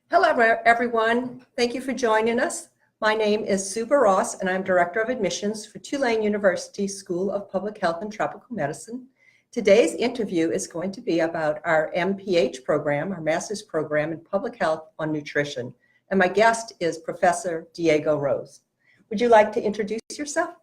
Hello, everyone. Thank you for joining us. My name is Sue Barros, and I'm Director of Admissions for Tulane University School of Public Health and Tropical Medicine. Today's interview is going to be about our MPH program, our master's program in public health on nutrition. And my guest is Professor Diego Rose. Would you like to introduce yourself?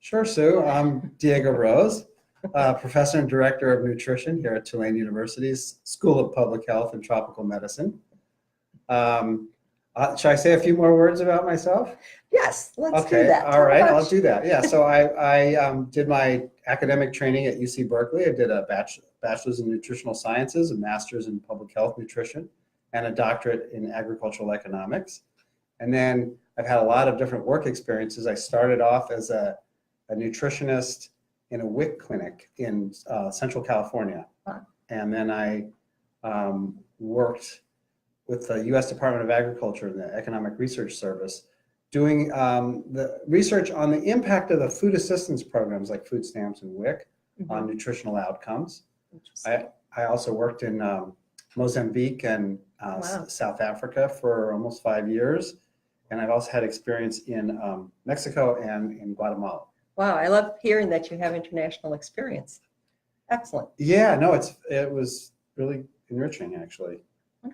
Sure, Sue. I'm Diego Rose, Professor and Director of Nutrition here at Tulane University's School of Public Health and Tropical Medicine. Should I say a few more words about myself? Yes, let's do Okay, that. all right, I'll do that. Yeah, so I did my academic training at UC Berkeley. I did a bachelor's in nutritional sciences, a master's in public health nutrition, and a doctorate in agricultural economics. And then I've had a lot of different work experiences. I started off as a nutritionist in a WIC clinic in Central California. Huh. And then I worked with the U.S. Department of Agriculture and the Economic Research Service, doing the research on the impact of the food assistance programs like food stamps and WIC on nutritional outcomes. I also worked in Mozambique and South Africa for almost 5 years. And I've also had experience in Mexico and in Guatemala. Wow, I love hearing that you have international experience. Excellent. Yeah, no, it was really enriching, actually.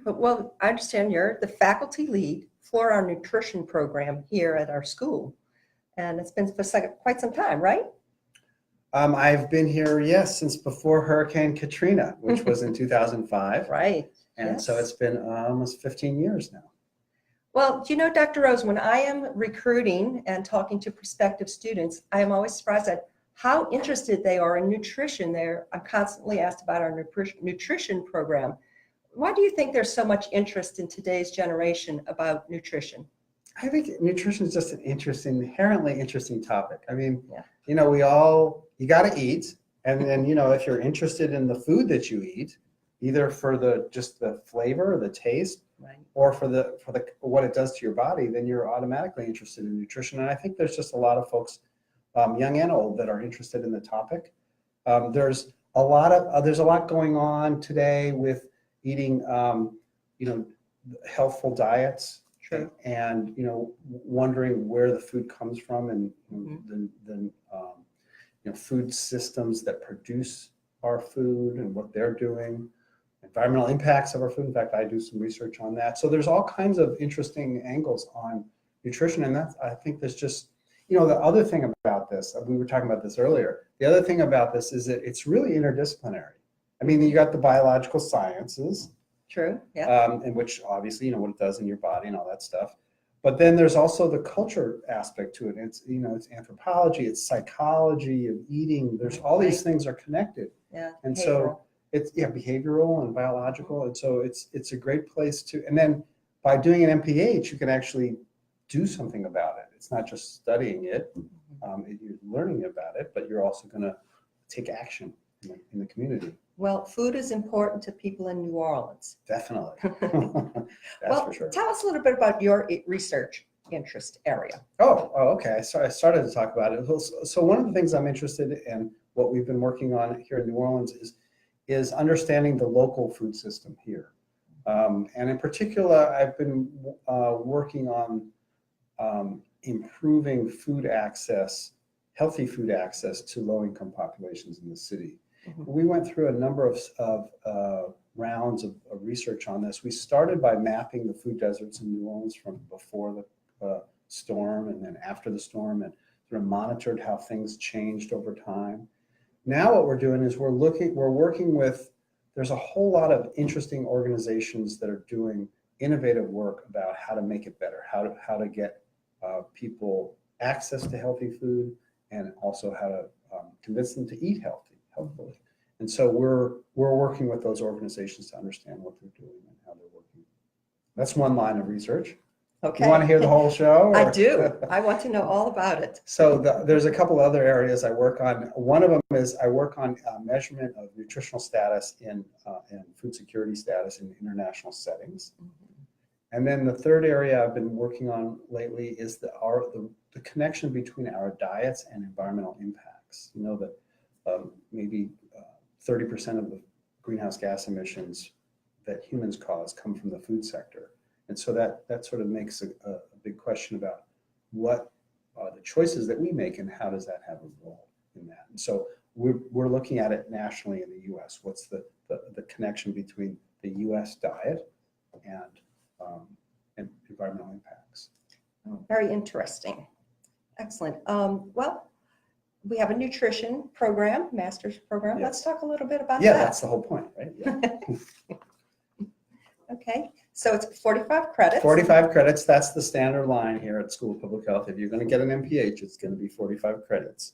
Well, I understand you're the faculty lead for our nutrition program here at our school. And it's been for quite some time, right? I've been here, yes, since before Hurricane Katrina, which was in 2005. Right. And yes. so it's been almost 15 years now. Well, you know, Dr. Rose, when I am recruiting and talking to prospective students, I am always surprised at how interested they are in nutrition. I'm constantly asked about our nutrition program. Why do you think there's so much interest in today's generation about nutrition? I think nutrition is just an inherently interesting topic. I mean, yeah. You know, you got to eat. And then, you know, if you're interested in the food that you eat, either for just the flavor or the taste, right, or for what it does to your body, then you're automatically interested in nutrition. And I think there's just a lot of folks, young and old, that are interested in the topic. There's a lot going on today with eating, you know, healthful diets. True. And you know, wondering where the food comes from, and you know, food systems that produce our food and what they're doing, environmental impacts of our food. In fact, I do some research on that. So there's all kinds of interesting angles on nutrition, and I think there's just, you know, the other thing about this, we were talking about this earlier. The other thing about this is that it's really interdisciplinary. I mean, you got the biological sciences. True. Yeah. In which obviously, you know, what it does in your body and all that stuff. But then there's also the culture aspect to it. It's, you know, it's anthropology, it's psychology of eating. There's all these things are connected. Yeah. And so it's behavioral and biological. And so it's a great place to, and then by doing an MPH, you can actually do something about it. It's not just studying it, you're learning about it, but you're also going to take action in the community. Well, food is important to people in New Orleans. Definitely. Well, for sure. Tell us a little bit about your research interest area. Oh, okay. So I started to talk about it. So one of the things I'm interested in, what we've been working on here in New Orleans, is understanding the local food system here. And in particular, I've been working on improving food access, healthy food access to low-income populations in the city. We went through a number of rounds of research on this. We started by mapping the food deserts in New Orleans from before the storm and then after the storm, and sort of monitored how things changed over time. Now what we're doing is we're working with, there's a whole lot of interesting organizations that are doing innovative work about how to make it better, how to get people access to healthy food, and also how to convince them to eat healthfully. And so we're working with those organizations to understand what they're doing and how they're working. That's one line of research. Okay. You want to hear the whole show? Or? I do. I want to know all about it. So there's a couple other areas I work on. One of them is I work on measurement of nutritional status and food security status in international settings. And then the third area I've been working on lately is the connection between our diets and environmental impacts. You know that maybe 30% of the greenhouse gas emissions that humans cause come from the food sector. And so that sort of makes a big question about what are the choices that we make and how does that have a role in that. And so we're looking at it nationally in the U.S. What's the connection between the U.S. diet and environmental impacts? Oh, very interesting. Excellent. Well, we have a nutrition program, master's program. Yes. Let's talk a little bit about Yeah, that. that's the whole point, right? Yeah. Okay, so it's 45 credits. 45 credits, that's the standard line here at School of Public Health. If you're going to get an MPH, it's going to be 45 credits.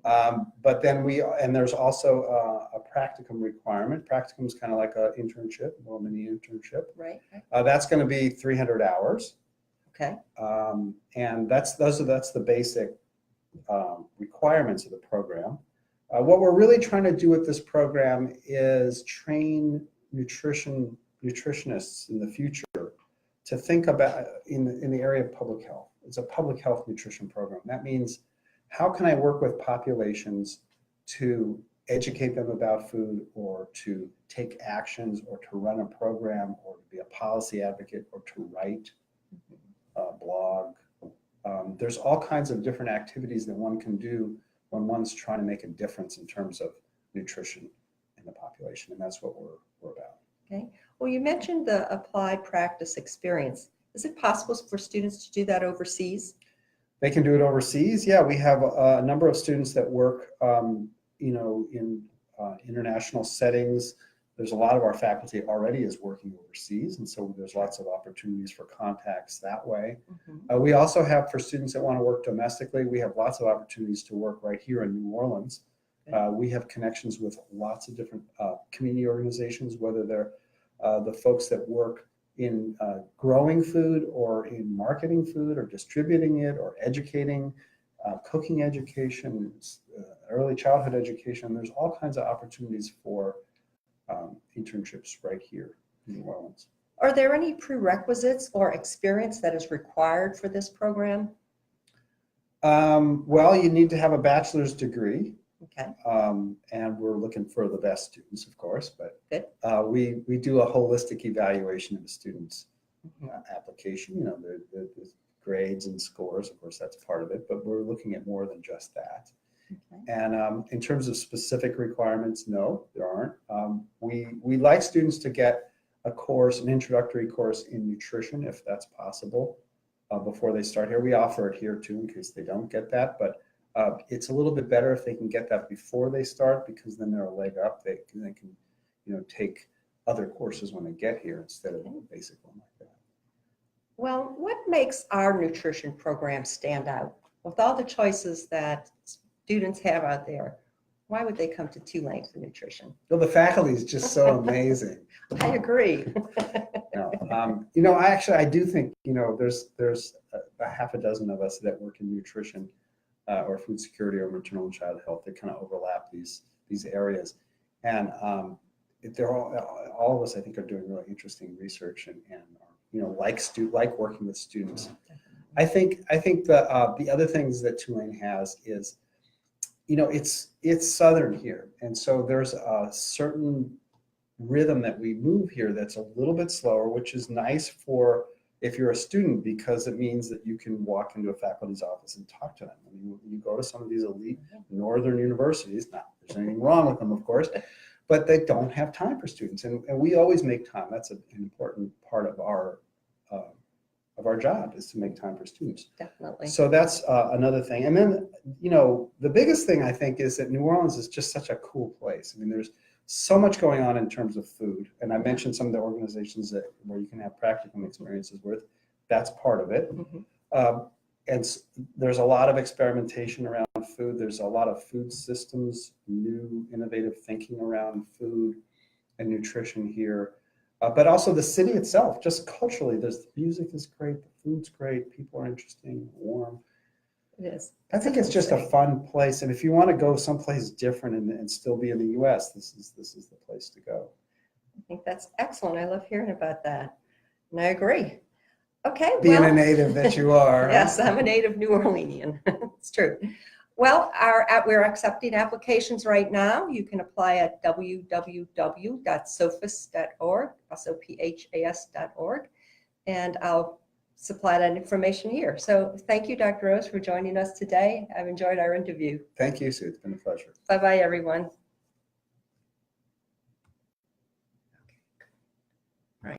But then there's also a practicum requirement. Practicum is kind of like an internship, a little mini internship. Right. That's going to be 300 hours. Okay. And that's the basic requirements of the program. What we're really trying to do with this program is train nutritionists in the future to think about in the area of public health. It's a public health nutrition program. That means, how can I work with populations to educate them about food, or to take actions, or to run a program, or to be a policy advocate, or to write a blog? There's all kinds of different activities that one can do when one's trying to make a difference in terms of nutrition in the population, and that's what we're about. Okay. Well, you mentioned the applied practice experience. Is it possible for students to do that overseas? They can do it overseas. Yeah, we have a number of students that work, in international settings. There's a lot of our faculty already is working overseas, and so there's lots of opportunities for contacts that way. We also have, for students that want to work domestically, we have lots of opportunities to work right here in New Orleans. We have connections with lots of different community organizations, whether they're the folks that work in growing food, or in marketing food, or distributing it, or educating, cooking education, early childhood education. There's all kinds of opportunities for internships right here in New Orleans. Are there any prerequisites or experience that is required for this program? Well, you need to have a bachelor's degree. Okay. And we're looking for the best students, of course, but Good. We do a holistic evaluation of the students' application. The grades and scores, of course, that's part of it, but we're looking at more than just that. Okay. And in terms of specific requirements, no, there aren't. We like students to get a course, an introductory course in nutrition, if that's possible, before they start here. We offer it here too, in case they don't get that, but it's a little bit better if they can get that before they start, because then they're a leg up. They can take other courses when they get here instead of a basic one like that. Well, what makes our nutrition program stand out? With all the choices that students have out there, why would they come to Tulane for nutrition? Well, the faculty is just so amazing. I agree. I do think, there's a half a dozen of us that work in nutrition, or food security, or maternal and child health, that kind of overlap these areas. And they're all of us, I think, are doing really interesting research and like working with students. I think the other things that Tulane has is, it's southern here, and so there's a certain rhythm that we move here that's a little bit slower, which is nice for if you're a student, because it means that you can walk into a faculty's office and talk to them. I mean, you go to some of these elite northern universities, not that there's anything wrong with them, of course, but they don't have time for students, and we always make time. That's an important part of our job, is to make time for students. Definitely. So that's another thing. And then, the biggest thing I think is that New Orleans is just such a cool place. I mean, there's so much going on in terms of food. And I mentioned some of the organizations where you can have practicum experiences with. That's part of it. And there's a lot of experimentation around food. There's a lot of food systems, new innovative thinking around food and nutrition here. But also the city itself, just culturally, the music is great, the food's great, people are interesting, warm. It is. I think it's just a fun place, and if you want to go someplace different and still be in the U.S., this is the place to go. I think that's excellent. I love hearing about that, and I agree. Okay. Being a native that you are. Yes, I'm a native New Orleanian. It's true. Well, we're accepting applications right now. You can apply at www.sophas.org, sophas.org. and I'll supply that information here. So thank you, Dr. Rose, for joining us today. I've enjoyed our interview. Thank you, Sue. It's been a pleasure. Bye-bye, everyone.